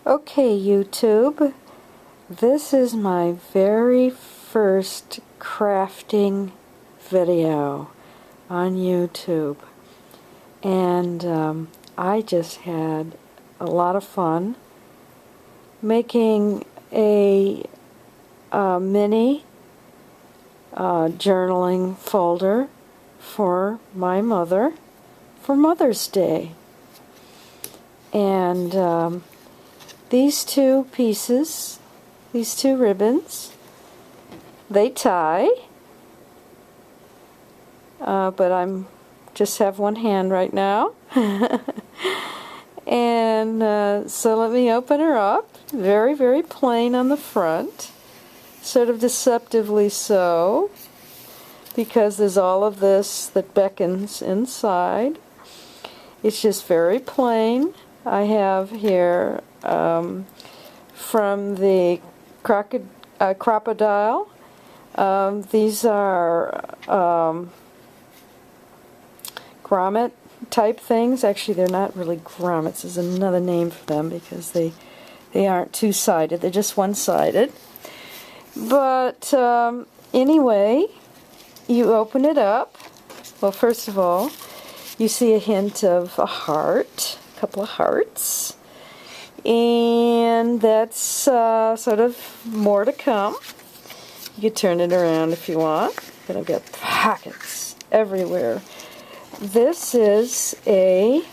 Okay, YouTube, this is my very first crafting video on YouTube, and I just had a lot of fun making a mini journaling folder for my mother for Mother's Day. And these two pieces, these two ribbons, they tie, but I'm just have one hand right now. And so let me open her up. Very, very plain on the front, sort of deceptively so, because there's all of this that beckons inside. It's just very plain. I have here from the Crop-A-Dile. These are grommet type things. Actually, they're not really grommets. There's another name for them because they aren't two-sided. They're just one-sided. But anyway, you open it up. Well, first of all, you see a hint of a heart, a couple of hearts. And that's sort of more to come. You can turn it around if you want. But I've got pockets everywhere. This is a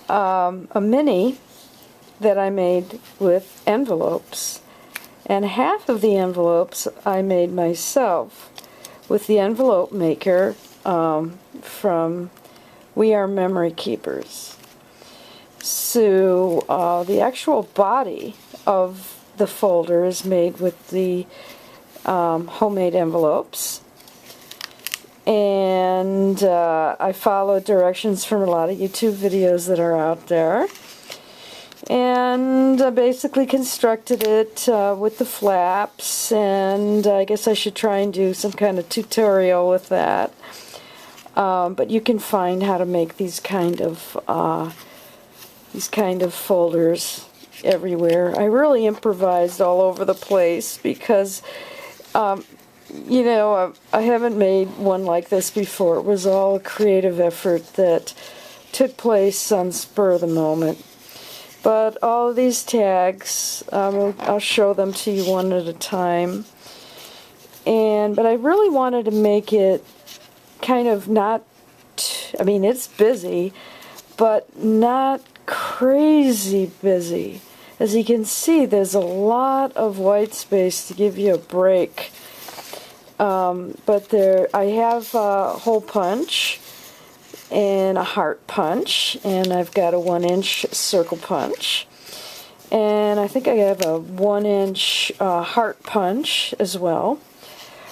mini that I made with envelopes. And half of the envelopes I made myself with the envelope maker from We Are Memory Keepers. So the actual body of the folder is made with the homemade envelopes, and I followed directions from a lot of YouTube videos that are out there, and I basically constructed it with the flaps, and I guess I should try and do some kind of tutorial with that. But you can find how to make these kind of folders everywhere. I really improvised all over the place because, you know, I haven't made one like this before. It was all a creative effort that took place on spur of the moment. But all of these tags, I'll show them to you one at a time. But I really wanted to make it kind of not, I mean, it's busy, but not crazy busy. As you can see, there's a lot of white space to give you a break. But I have a hole punch and a heart punch, and I've got a 1-inch circle punch, and I think I have a 1-inch heart punch as well.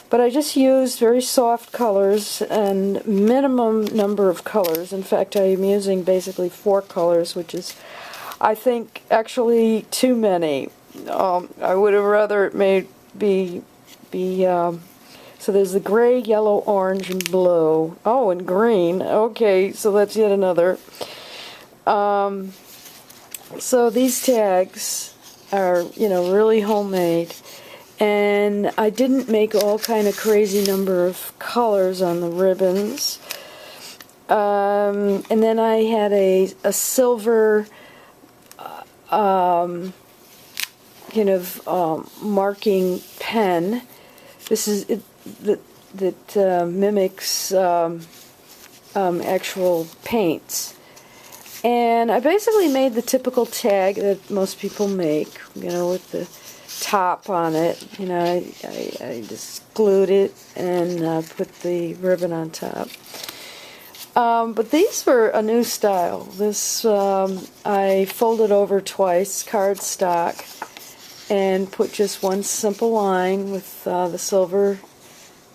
But I just used very soft colors and minimum number of colors. In fact, I am using basically 4 colors, which is, I think, actually too many. I would have rather it be so there's the gray, yellow, orange, and blue. Oh, and green. Okay, so that's yet another. So these tags are, you know, really homemade. And I didn't make all kind of crazy number of colors on the ribbons. And then I had a silver kind of marking pen. This is that mimics actual paints. And I basically made the typical tag that most people make, you know, with the top on it. You know, I just glued it and put the ribbon on top. But these were a new style. This I folded over twice, cardstock, and put just one simple line with the silver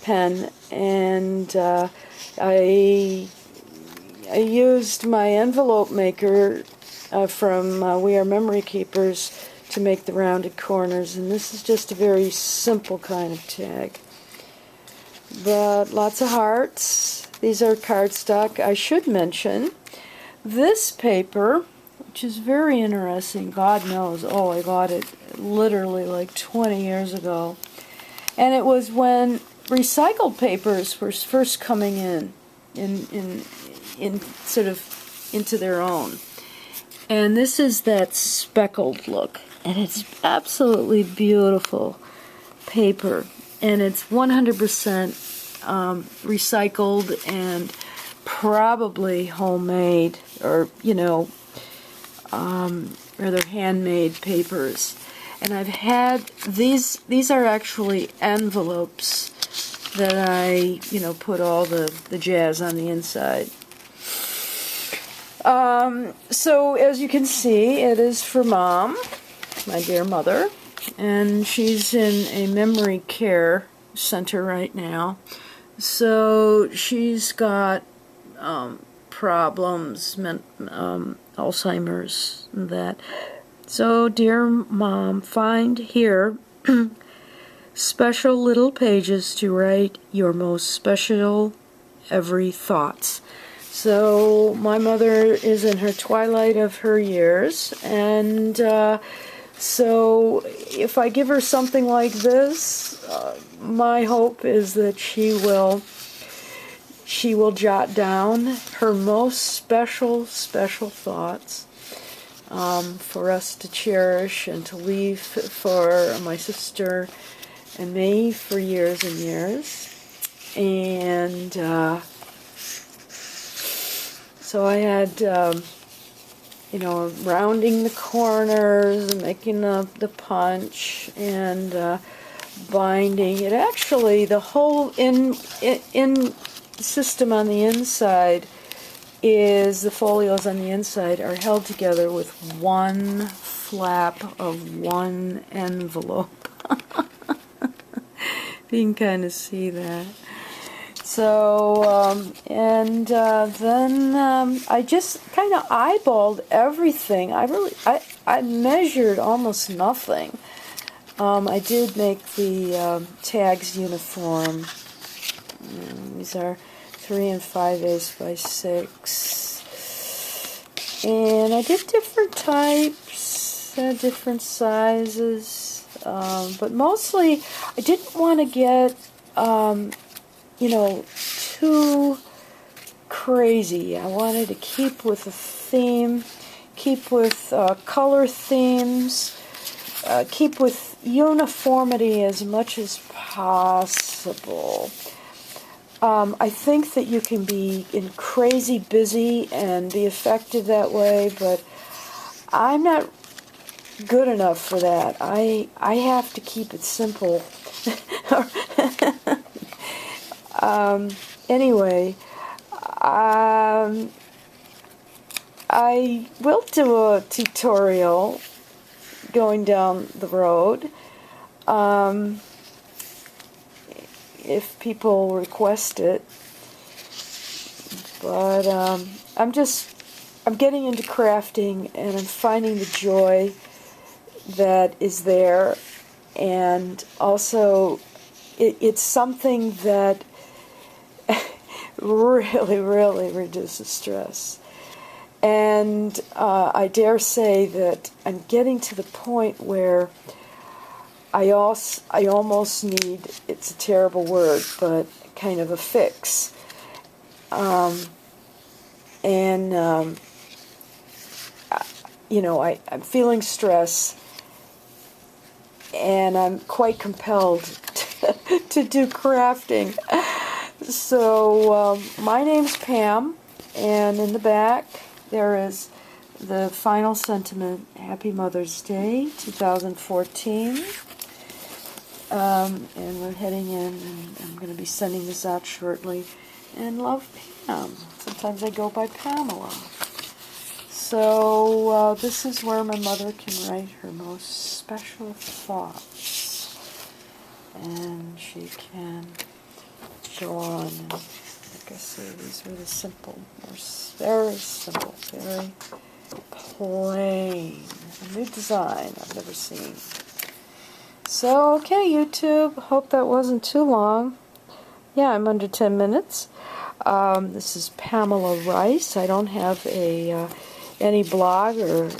pen, and I used my envelope maker from We Are Memory Keepers to make the rounded corners, and this is just a very simple kind of tag. But lots of hearts. These are cardstock. I should mention this paper which is very interesting. God knows. Oh, I got it literally like 20 years ago. And it was when recycled papers were first coming in sort of into their own. And this is that speckled look. And it's absolutely beautiful paper. And it's 100% recycled and probably homemade, or, you know, or they're handmade papers. And I've had these are actually envelopes that I, you know, put all the jazz on the inside. So as you can see, it is for Mom, my dear mother, and she's in a memory care center right now. So she's got problems, Alzheimer's and that. So, dear Mom, find here special little pages to write your most special every thoughts. So my mother is in her twilight of her years, and so if I give her something like this, my hope is that she will jot down her most special thoughts for us to cherish and to leave for my sister and me for years and years. And so I had, you know, rounding the corners and making the punch and binding. It actually, the whole in system on the inside is, the folios on the inside are held together with one flap of one envelope. You can kind of see that. So, then I just kind of eyeballed everything. I measured almost nothing. I did make the tags uniform. These are 3 5/8 by 6. And I did different types, different sizes, but mostly I didn't want to get, you know, too crazy. I wanted to keep with the theme, keep with color themes, keep with uniformity as much as possible. I think that you can be crazy busy and be effective that way, but I'm not good enough for that. I have to keep it simple. Anyway, I will do a tutorial going down the road. If people request it, but I'm getting into crafting, and I'm finding the joy that is there, and also it's something that really reduces stress. And I dare say that I'm getting to the point where I almost need, it's a terrible word, but kind of a fix. You know, I'm feeling stress, and I'm quite compelled to do crafting. So my name's Pam, and in the back there is the final sentiment, Happy Mother's Day 2014. And we're heading in, and I'm going to be sending this out shortly. And love, Pam. Sometimes I go by Pamela. So this is where my mother can write her most special thoughts. And she can go on. And like I say, these are the simple, very simple, very plain. A new design I've never seen. So, okay, YouTube, hope that wasn't too long. Yeah, I'm under 10 minutes. This is Pamela Rice. I don't have a any blog or